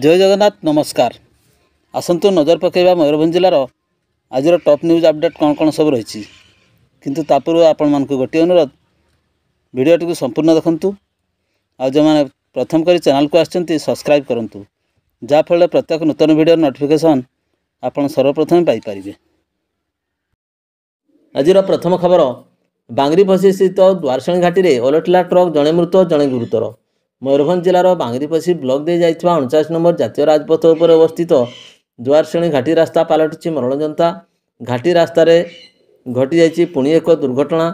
जय जगन्नाथ नमस्कार। आसतु नजर पकेबा मयूरभंज जिलार आज टॉप न्यूज अपडेट कौन कौन सब रही किंतु तापूर्व आपण मानक गोटे अनुरोध वीडियोटी को संपूर्ण देखंतु आ जो मैंने प्रथम करी चैनल को आछंती सब्सक्राइब करंतु जाफल प्रत्येक नूतन वीडियो नोटिफिकेशन आपण सर्वप्रथम पाई परिबे। आज प्रथम खबर बांगरीपसी स्थित द्वारशेणी घाटी में ओलटिला ट्रक जड़े मृत जड़े गुरुतर। मयूरभंज जिलार बांगरीपसी ब्लॉक दे जाइथिबा 49 नंबर जातीय राजपथ उपर अवस्थित द्वारशेणी घाटी रास्ता पलटिछि मरणजंता। घाटी रास्तार घटी जाइछि पुणी एक दुर्घटना।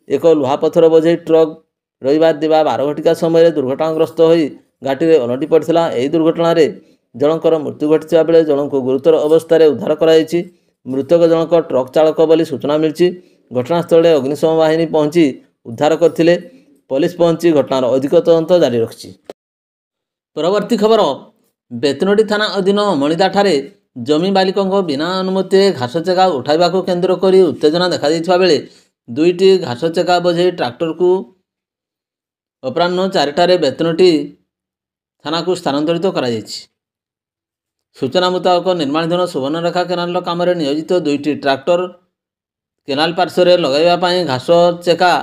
एक लुहापथर बोझई ट्रक रविवार दिवा 12 घटिका समय दुर्घटनाग्रस्त हो घाटी में ओलटि पड़ता। यह दुर्घटना जनकर मृत्यु घटी बेले जनक गुरुतर अवस्था उद्धार कराई। मृतक जनक ट्रक चालक बोली सूचना मिली। घटनास्थल अग्निशम बाहिनी पहुंची उद्धार करथिले। पुलिस पहुंची घटनार अधिक तदंत जारी रखिछि। परवर्ती खबर बेतनोटी थाना अधीन मणिदाठारे जमी मालिकों बिना अनुमति घास चेका उठाइबा को केन्द्र कर उत्तेजना देखा दैथिबा बेले दुईटी घास चेका बोझे ट्राक्टर को अपराह्न 4टारे बेतनोटी थाना को स्थानांतरित करा जायछि। सूचना मुताबक निर्माणाधीन सुवर्णरेखा केनाल काम नियोजित दुईटी ट्राक्टर केनाल पार्श्व लगाइबा घास चेका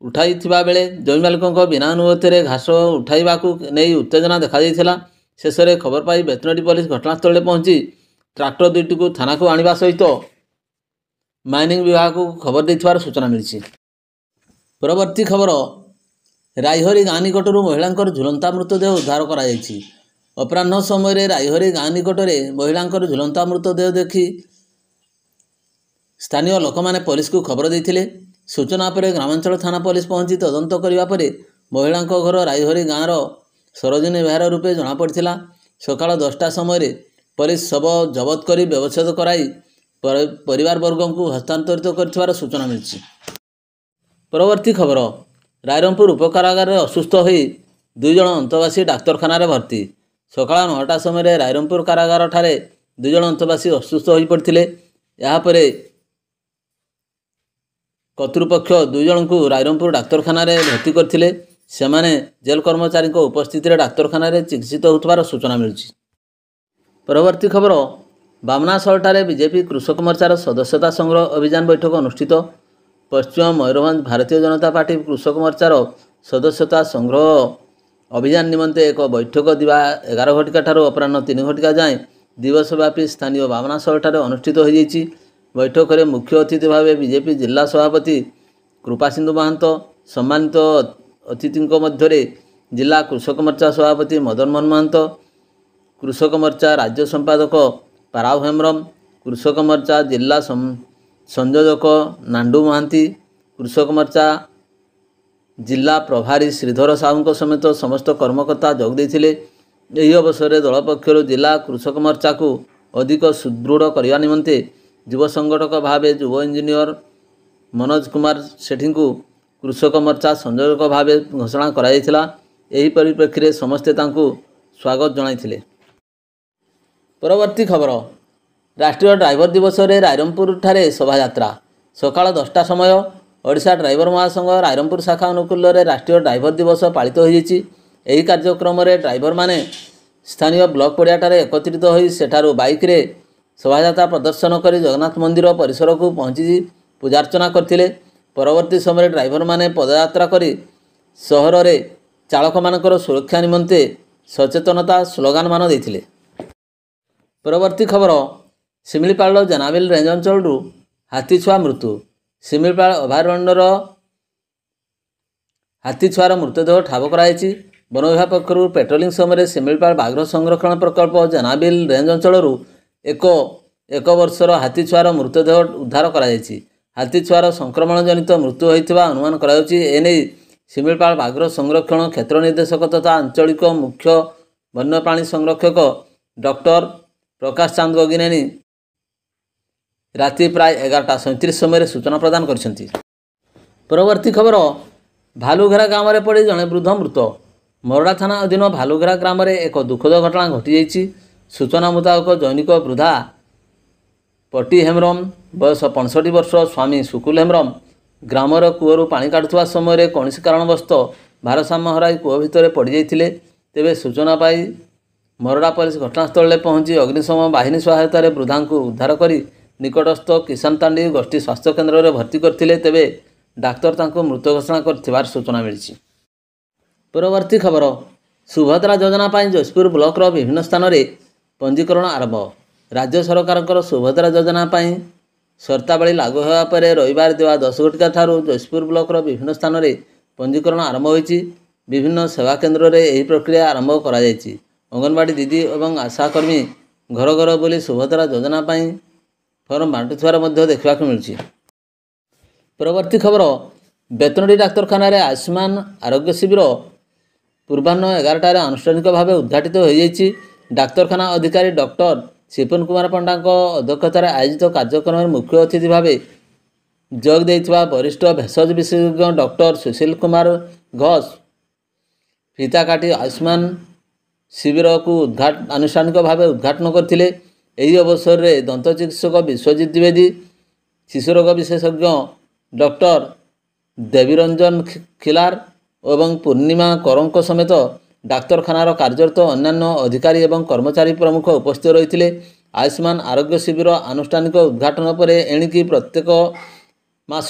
उठाई बेले जमी मालिकों बिना अनुमति घास उठाइबा नहीं उत्तेजना देखा दैथिला। शेष में खबर पाई बेतनोटी पुलिस घटनास्थल पहुंची ट्राक्टर दुईटी को थाना को आनिबा सहित माइनिंग विभाग को खबर देथिबार सूचना मिली। परवर्ती खबर रायहरी गाँ निकटर महिला झुलंता मृतदेह उद्धार करा जायछि। अपराह्न समय रायहरी गाँ निकटर महिला झुलंता मृतदेह देखि स्थानीय लोक मैंने पुलिस को खबर देथिले। सूचना पर ग्रामांचल थाना पुलिस पहुंची तदंत करने पर महिला घर रायहरी गाँवर सरोजिनी बेहार रूपे जमापड़ा। सकाल 10टा समय पुलिस शव जबत कर व्यवच्छेद कराई परिवार वर्ग को हस्तांतरित कर सूचना मिली। परवर्ती खबर रायरंगपुर उपकारागार असुस्थ हो 2 जन अंतवासी डाक्तखाना भर्ती। सकाल 9टा समय रायरंगपुर कारागार ठारे 2 जन अंतवासी असुस्थ हो पड़ते। यापर कर्तृपक्ष 2 जन को रायरंगपुर डाक्तखाना भर्ती करथिले। सेमाने जेल कर्मचारी उपस्थित डाक्तखाना चिकित्सित होथबार सूचना मिली। परवर्ती खबर बामनासलठारे बीजेपी कृषक मोर्चार सदस्यता संग्रह अभियान बैठक अनुष्ठित। पश्चिम मयूरभंज भारतीय जनता पार्टी कृषक मोर्चार सदस्यता संग्रह अभियान निमंते एक बैठक दिवा 11 घटिका ठारू अपराह्न 3 घटिका जाए दिवसव्यापी स्थानीय बामनासलठारे अनुष्ठित हो जाइछि। बैठक में मुख्य अतिथि भाव बीजेपी जिला सभापति कृपासिंधु महंत, सम्मानित अतिथि मध्य जिला कृषक मोर्चा सभापति मदन मोहन महंत, कृषक मोर्चा राज्य संपादक पाराव हेम्रम, कृषक मोर्चा जिला संयोजक नांडू महांती, कृषक मोर्चा जिला प्रभारी श्रीधर साहू समेत समस्त कर्मकर्ता जोग देथिले। यही अवसर में दल पक्षर जिला कृषक मोर्चा को अधिक सुदृढ़ करने निमंते युव संगठक भाव युव इंजीनियर मनोज कुमार सेठी को कृषक मोर्चा संयोजक भाव घोषणा कराइथिला। एही परिप्रेक्षी में समस्ते तांको स्वागत जणाइथिले। परवर्ती खबर राष्ट्रीय ड्राइवर दिवस रे रायरंगपुर ठारे शोभा यात्रा। सकाळ 10टा समय ओडिशा ड्राइवर महासंघ रायरंगपुर शाखा अनुकूल रे राष्ट्रीय ड्राइवर दिवस पालित हो जाइछि। एही कार्यक्रम रे ड्राइवर माने स्थानीय ब्लॉक पड़ियाठारे एकत्रित होई सेठारु बाइक रे शोभायात्रा प्रदर्शन कर जगन्नाथ मंदिर परिसर को पहुंची पूजार्चना करथिले। परवर्ती समय ड्राइवर माने पदयात्रा कर सहर रे चालक मानकर सुरक्षा निमंते सचेतनता स्लोगान मान देथिले। परवर्ती खबर शिमिलीपाल जेनाबिल रेंज अंचल हाथी छुआ मृत्यु। शिमिलीपाल अभयारण्यर हाथी छुआर मृतदेह ठाब कराई। वन विभाग पक्षर पेट्रोलिंग समय शिमिलीपाल बाघ संरक्षण प्रकल्प जेनाबिल रेंज अंचल एक वर्षर हाथी छुआर मृतदेह उद्धार कराई। हाथी छुआर संक्रमण जनित मृत्यु होइथिबा अनुमान कराउछि। एने शिमिलीपाल बाघ संरक्षण क्षेत्र निर्देशक तथा आंचलिक मुख्य वन्यप्राणी संरक्षक डॉक्टर प्रकाश चांद गगिनेनी राति प्राय 11:37 समय सूचना प्रदान करछन्ति। परवर्ती खबर भालुघेरा गाँव में पड़ी जड़े वृद्ध मृत। मोरडा थाना अधीन भालुघेरा ग्राम में एक दुखद घटना घटी जाइछि। सूचना मुताबक जैनिक वृद्धा पटी हेम्रम बयस 65 वर्ष स्वामी सुकुल हेम्रम ग्रामर कूअरु पानी काटुवा समय कौन कारणवश भारसाम्य हराई कूह भितर पड़ जाइथिले। तेबे सूचना पाई ମରଡ଼ା ପୋଲିସ ଘଟଣାସ୍ଥଳରେ ପହଞ୍ଚି ଅଗ୍ନିଶମ ବାହିନୀ ସହାୟତାରେ ବୃଦ୍ଧାଙ୍କୁ ଉଦ୍ଧାର କରି ନିକଟସ୍ଥ କିଷାନତାଣ୍ଡି ଗୋଷ୍ଠୀ ସ୍ୱାସ୍ଥ୍ୟ କେନ୍ଦ୍ରରେ ଭର୍ତ୍ତି କରିଥିଲେ। ତେବେ ଡାକ୍ତର ତାଙ୍କୁ ମୃତ ଘୋଷଣା କରିଥିବାର ସୂଚନା ମିଳିଛି। ପରବର୍ତ୍ତୀ ଖବର, ସୁଭଦ୍ରା ଯୋଜନା ପାଇଁ ଜୟପୁର ବ୍ଲକର ବିଭିନ୍ନ ସ୍ଥାନରେ ପଞ୍ଜୀକରଣ ଆରମ୍ଭ। ରାଜ୍ୟ ସରକାରଙ୍କର ସୁଭଦ୍ରା ଯୋଜନା ପାଇଁ ସର୍ତ୍ତାବଳୀ ଲାଗୁ ହେବା ପରେ ରବିବାର ଦିବା 10 ଘଟିକା ଠାରୁ ଜୟପୁର ବ୍ଲକର ବିଭିନ୍ନ ସ୍ଥାନରେ ପଞ୍ଜୀକରଣ ଆରମ୍ଭ ହୋଇଛି। ବିଭିନ୍ନ ସେବା କେନ୍ଦ୍ରରେ ଏହି ପ୍ରକ୍ରିୟା ଆରମ୍ଭ କରାଯାଇଛି। ଅଙ୍ଗନବାଡ଼ି ଦିଦି ଏବଂ ଆଶାକର୍ମୀ ଘର ଘର ବୁଲି ସୁଭଦ୍ରା ଯୋଜନା ପାଇଁ ଫର୍ମ ବାଣ୍ଟୁଥିବାର ମଧ୍ୟ ଦେଖିବାକୁ ମିଳୁଛି। ପରବର୍ତ୍ତୀ ଖବର, ବେତନଟୀ ଡାକ୍ତରଖାନାରେ ଆୟୁଷ୍ମାନ ଆରୋଗ୍ୟ ଶିବିର ପୂର୍ବାହ୍ନ 11ଟାରେ ଆନୁଷ୍ଠାନିକ ଭାବେ ଉଦ୍ଘାଟିତ ହୋଇଯାଇଛି। ଡାକ୍ତରଖାନା ଅଧିକାରୀ ଡକ୍ଟର ସିପୁନ କୁମାର ପଣ୍ଡାଙ୍କ ଅଧ୍ୟକ୍ଷତାରେ ଆୟୋଜିତ କାର୍ଯ୍ୟକ୍ରମରେ ମୁଖ୍ୟ ଅତିଥି ଭାବେ ଯୋଗ ଦେଇଥିବା ବରିଷ୍ଠ ଭେଷଜ ବିଶେଷଜ୍ଞ ଡକ୍ଟର ସୁଶୀଲ କୁମାର ଘୋଷ ଫିତା କାଟି ଆୟୁଷ୍ମାନ ଶିବିରକୁ ଆନୁଷ୍ଠାନିକ ଭାବେ ଉଦ୍ଘାଟନ କରିଥିଲେ। ଏହି ଅବସରରେ ଦନ୍ତ ଚିକିତ୍ସକ ବିଶ୍ୱଜିତ ଦ୍ୱିବେଦୀ, ଶିଶୁରୋଗ ବିଶେଷଜ୍ଞ ଡକ୍ଟର ଦେବୀରଞ୍ଜନ ଖିଲାର ଏବଂ ପୂର୍ଣ୍ଣିମା କରଙ୍କ ସମେତ ଡାକ୍ତରଖାନାର କାର୍ଯ୍ୟରତ ଅନ୍ୟାନ୍ୟ ଅଧିକାରୀ ଏବଂ କର୍ମଚାରୀ ପ୍ରମୁଖ ଉପସ୍ଥିତ ରହିଥିଲେ। ଆୟୁଷ୍ମାନ ଆରୋଗ୍ୟ ଶିବିର ଆନୁଷ୍ଠାନିକ ଉଦ୍ଘାଟନ ପରେ ଏଣିକି ପ୍ରତ୍ୟେକ ମାସ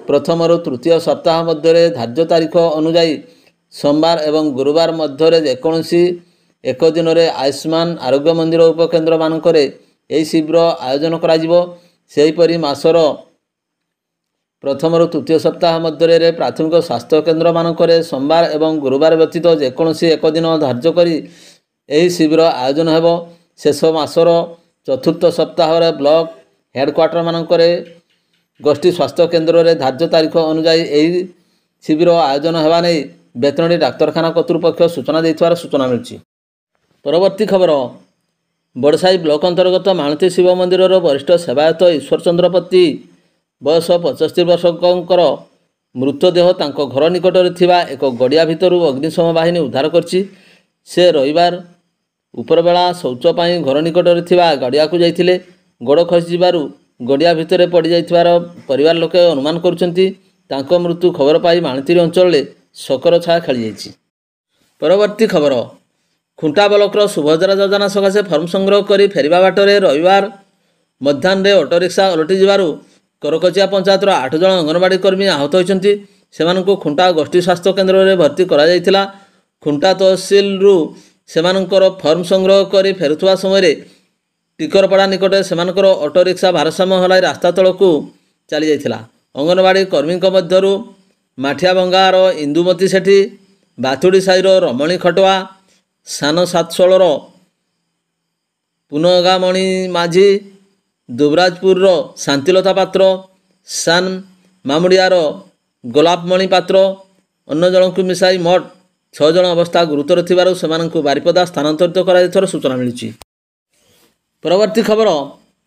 ପ୍ରଥମରୁ ତୃତୀୟ ସପ୍ତାହ ମଧ୍ୟରେ ଧାର୍ଯ୍ୟ ତାରିଖ ଅନୁଯାୟୀ ସୋମବାର ଏବଂ ଗୁରୁବାର ମଧ୍ୟରେ ଯେକୌଣସି ଏକ ଦିନରେ ଆୟୁଷ୍ମାନ ଆରୋଗ୍ୟ ମନ୍ଦିର ଉପକେନ୍ଦ୍ରମାନଙ୍କରେ ଏହି ଶିବିର ଆୟୋଜନ କରାଯିବ। ସେହିପରି ମାସର ପ୍ରଥମରୁ ତୃତୀୟ ସପ୍ତାହ ମଧ୍ୟରେ ପ୍ରାଥମିକ ସ୍ୱାସ୍ଥ୍ୟ କେନ୍ଦ୍ରମାନଙ୍କରେ ସୋମବାର ଏବଂ ଗୁରୁବାର ବ୍ୟତୀତ ଯେକୌଣସି ଏକ ଦିନ ଧାର୍ଯ୍ୟ କରି ଏହି ଶିବିର ଆୟୋଜନ ହେବ। ଶେଷ ମାସର ଚତୁର୍ଥ ସପ୍ତାହରେ ବ୍ଲକ ହେଡ଼କ୍ୱାର୍ଟରମାନଙ୍କରେ ଗୋଷ୍ଠୀ ସ୍ୱାସ୍ଥ୍ୟ କେନ୍ଦ୍ରରେ ଧାର୍ଯ୍ୟ ତାରିଖ ଅନୁଯାୟୀ ଏହି ଶିବିର ଆୟୋଜନ ହେବା ନେଇ ବେତନଟୀ ଡାକ୍ତରଖାନା କର୍ତ୍ତୃପକ୍ଷ ସୂଚନା ଦେଇଥିବାର ସୂଚନା ମିଳିଛି। ପରବର୍ତ୍ତୀ ଖବର, ବଡ଼ସାହି ବ୍ଲକ ଅନ୍ତର୍ଗତ ମାଳତୀ ଶିବ ମନ୍ଦିରର ବରିଷ୍ଠ ସେବାୟତ ଈଶ୍ୱର ଚନ୍ଦ୍ର ପତି ବୟସ 75 ବର୍ଷଙ୍କର ମୃତଦେହ ତାଙ୍କ ଘର ନିକଟରେ ଥିବା ଏକ ଗଡ଼ିଆ ଭିତରୁ ଅଗ୍ନିଶମ ବାହିନୀ ଉଦ୍ଧାର କରିଛି। ସେ ରବିବାର ଉପରବେଳା ଶୌଚ ପାଇଁ ଘର ନିକଟରେ ଥିବା ଗଡ଼ିଆକୁ ଯାଇଥିଲେ। ଗୋଡ଼ ଖସିଯିବାରୁ ଗଡ଼ିଆ ଭିତରେ ପଡ଼ିଯାଇଥିବାର ପରିବାର ଲୋକେ ଅନୁମାନ କରୁଛନ୍ତି। ତାଙ୍କ ମୃତ୍ୟୁ ଖବର ପାଇ ମାଳତୀରି ଅଞ୍ଚଳରେ ଶୋକର ଛାୟା ଖେଳିଯାଇଛି। ପରବର୍ତ୍ତୀ ଖବର, ଖୁଣ୍ଟା ବ୍ଲକର ସୁଭଦ୍ରା ଯୋଜନା ସକାଶେ ଫର୍ମ ସଂଗ୍ରହ କରି ଫେରିବା ବାଟରେ ରବିବାର ମଧ୍ୟାହ୍ନରେ ଅଟୋରିକ୍ସା ଓଲଟି ଯିବାରୁ କରକଚିଆ ପଞ୍ଚାୟତର 8 ଜଣ ଅଙ୍ଗନବାଡ଼ି କର୍ମୀ ଆହତ ହୋଇଛନ୍ତି। ସେମାନଙ୍କୁ ଖୁଣ୍ଟା ଗୋଷ୍ଠୀ ସ୍ୱାସ୍ଥ୍ୟ କେନ୍ଦ୍ରରେ ଭର୍ତ୍ତି କରାଯାଇଥିଲା। ଖୁଣ୍ଟା ତହସିଲରୁ ସେମାନଙ୍କର ଫର୍ମ ସଂଗ୍ରହ କରି ଫେରୁଥିବା ସମୟରେ ଟିକରପଡ଼ା ନିକଟରେ ସେମାନଙ୍କର ଅଟୋରିକ୍ସା ଭାରସାମ୍ୟ ହରାଇ ରାସ୍ତା ତଳକୁ ଚାଲିଯାଇଥିଲା। ଅଙ୍ଗନବାଡ଼ି କର୍ମୀଙ୍କ ମଧ୍ୟରୁ ମାଠିଆବଙ୍ଗାର ଇନ୍ଦୁମତୀ ସେଠୀ, ବାଥୁଡ଼ି ସାହିର ରମଣୀ ଖଟୁଆ, ସାନ ସାତଶୋଳର ପୁନଗାମଣି ମାଝୀ, ଦୁବରାଜପୁରର ଶାନ୍ତିଲତା ପାତ୍ର, ସାନ ମାମୁଡ଼ିଆର ଗୋଲାପମଣି ପାତ୍ର ଅନ୍ୟ ଜଣଙ୍କୁ ମିଶାଇ ମୋଟ 6 ଜଣ ଅବସ୍ଥା ଗୁରୁତର ଥିବାରୁ ସେମାନଙ୍କୁ ବାରିପଦା ସ୍ଥାନାନ୍ତରିତ କରାଯାଇଥିବାର ସୂଚନା ମିଳିଛି। ପରବର୍ତ୍ତୀ ଖବର,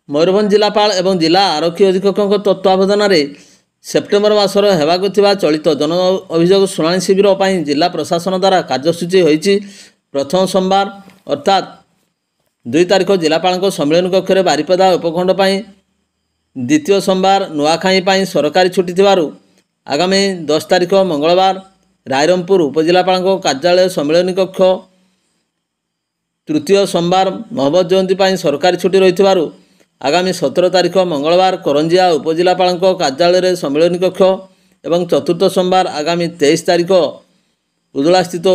ମୟୂରଭଞ୍ଜ ଜିଲ୍ଲାପାଳ ଏବଂ ଜିଲ୍ଲା ଆରକ୍ଷୀ ଅଧୀକ୍ଷକଙ୍କ ତତ୍ତ୍ୱାବଧାନରେ ସେପ୍ଟେମ୍ବର ମାସର ହେବାକୁ ଥିବା ଚଳିତ ଜନ ଅଭିଯୋଗ ଶୁଣାଣି ଶିବିର ପାଇଁ ଜିଲ୍ଲା ପ୍ରଶାସନ ଦ୍ୱାରା କାର୍ଯ୍ୟସୂଚୀ ହୋଇଛି। ପ୍ରଥମ ସୋମବାର ଅର୍ଥାତ୍ 2 ତାରିଖ ଜିଲ୍ଲାପାଳଙ୍କ ସମ୍ମିଳନୀ କକ୍ଷରେ ବାରିପଦା ଉପଖଣ୍ଡ ପାଇଁ, ଦ୍ୱିତୀୟ ସୋମବାର ନୂଆଖାଇ ପାଇଁ ସରକାରୀ ଛୁଟି ଥିବାରୁ ଆଗାମୀ 10 ତାରିଖ ମଙ୍ଗଳବାର ରାଇରଙ୍ଗପୁର ଉପଜିଲ୍ଲାପାଳଙ୍କ କାର୍ଯ୍ୟାଳୟ ସମ୍ମିଳନୀ କକ୍ଷ, ତୃତୀୟ ସୋମବାର ମହମ୍ମଦ ଜୟନ୍ତୀ ପାଇଁ ସରକାରୀ ଛୁଟି ରହିଥିବାରୁ ଆଗାମୀ 17 ତାରିଖ ମଙ୍ଗଳବାର କରଞ୍ଜିଆ ଉପଜିଲ୍ଲାପାଳଙ୍କ କାର୍ଯ୍ୟାଳୟରେ ସମ୍ମିଳନୀ କକ୍ଷ ଏବଂ ଚତୁର୍ଥ ସୋମବାର ଆଗାମୀ 23 ତାରିଖ ଉଦଳାସ୍ଥିତ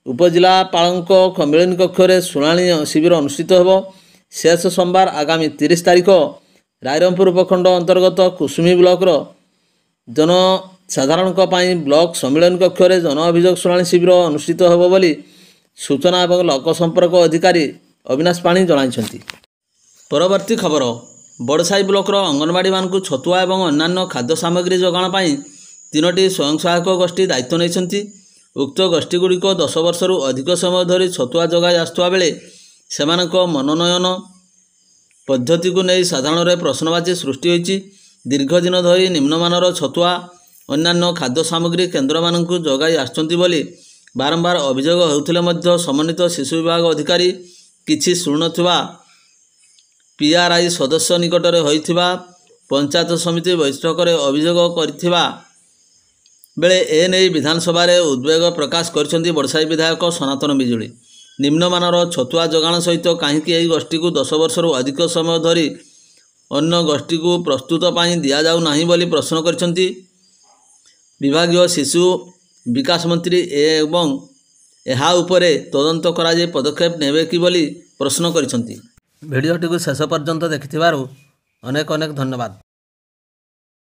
ଉପଜିଲ୍ଲାପାଳଙ୍କ ସମ୍ମିଳନୀ କକ୍ଷରେ ଶୁଣାଣି ଶିବିର ଅନୁଷ୍ଠିତ ହେବ। ଶେଷ ସୋମବାର ଆଗାମୀ 30 ତାରିଖ ରାଇରଙ୍ଗପୁର ଉପଖଣ୍ଡ ଅନ୍ତର୍ଗତ କୁସୁମୀ ବ୍ଲକର ଜନସାଧାରଣଙ୍କ ପାଇଁ ବ୍ଲକ ସମ୍ମିଳନୀ କକ୍ଷରେ ଜନ ଅଭିଯୋଗ ଶୁଣାଣି ଶିବିର ଅନୁଷ୍ଠିତ ହେବ ବୋଲି ସୂଚନା ଏବଂ ଲୋକ ସମ୍ପର୍କ ଅଧିକାରୀ ଅବିନାଶ ପାଣି ଜଣାଇଛନ୍ତି। ପରବର୍ତ୍ତୀ ଖବର, ବଡ଼ସାହି ବ୍ଲକର ଅଙ୍ଗନବାଡ଼ିମାନଙ୍କୁ ଛତୁଆ ଏବଂ ଅନ୍ୟାନ୍ୟ ଖାଦ୍ୟ ସାମଗ୍ରୀ ଯୋଗାଣ ପାଇଁ 3ଟି ସ୍ୱୟଂ ସହାୟକ ଗୋଷ୍ଠୀ ଦାୟିତ୍ୱ ନେଇଛନ୍ତି। ଉକ୍ତ ଗୋଷ୍ଠୀଗୁଡ଼ିକ 10 ବର୍ଷରୁ ଅଧିକ ସମୟ ଧରି ଛତୁଆ ଯୋଗାଇ ଆସୁଥିବା ବେଳେ ସେମାନଙ୍କ ମନୋନୟନ ପଦ୍ଧତିକୁ ନେଇ ସାଧାରଣରେ ପ୍ରଶ୍ନବାଚୀ ସୃଷ୍ଟି ହୋଇଛି। ଦୀର୍ଘ ଦିନ ଧରି ନିମ୍ନମାନର ଛତୁଆ ଅନ୍ୟାନ୍ୟ ଖାଦ୍ୟ ସାମଗ୍ରୀ କେନ୍ଦ୍ରମାନଙ୍କୁ ଯୋଗାଇ ଆସୁଛନ୍ତି ବୋଲି ବାରମ୍ବାର ଅଭିଯୋଗ ହେଉଥିଲେ ମଧ୍ୟ ସମନ୍ୱିତ ଶିଶୁ ବିଭାଗ ଅଧିକାରୀ କିଛି ଶୁଣୁନଥିବା PRI ସଦସ୍ୟ ନିକଟରେ ହୋଇଥିବା ପଞ୍ଚାୟତ ସମିତି ବୈଠକରେ ଅଭିଯୋଗ କରିଥିବା ବେଳେ ଏନେଇ ବିଧାନସଭାରେ ଉଦ୍ବେଗ ପ୍ରକାଶ କରିଛନ୍ତି ବଡ଼ସାହି ବିଧାୟକ ସନାତନ ବିଜୁଳି। ନିମ୍ନମାନର ଛତୁଆ ଯୋଗାଣ ସହିତ କାହିଁକି ଏହି ଗୋଷ୍ଠୀକୁ 10 ବର୍ଷରୁ ଅଧିକ ସମୟ ଧରି ଅନ୍ୟ ଗୋଷ୍ଠୀକୁ ପ୍ରସ୍ତୁତ ପାଇଁ ଦିଆଯାଉ ନାହିଁ ବୋଲି ପ୍ରଶ୍ନ କରିଛନ୍ତି। ବିଭାଗୀୟ ଶିଶୁ ବିକାଶ ମନ୍ତ୍ରୀ ଏବଂ ଏହା ଉପରେ ତଦନ୍ତ କରାଯାଇ ପଦକ୍ଷେପ ନେବେ କି ବୋଲି ପ୍ରଶ୍ନ କରିଛନ୍ତି। ଭିଡ଼ିଓଟିକୁ ଶେଷ ପର୍ଯ୍ୟନ୍ତ ଦେଖିଥିବାରୁ ଅନେକ ଅନେକ ଧନ୍ୟବାଦ।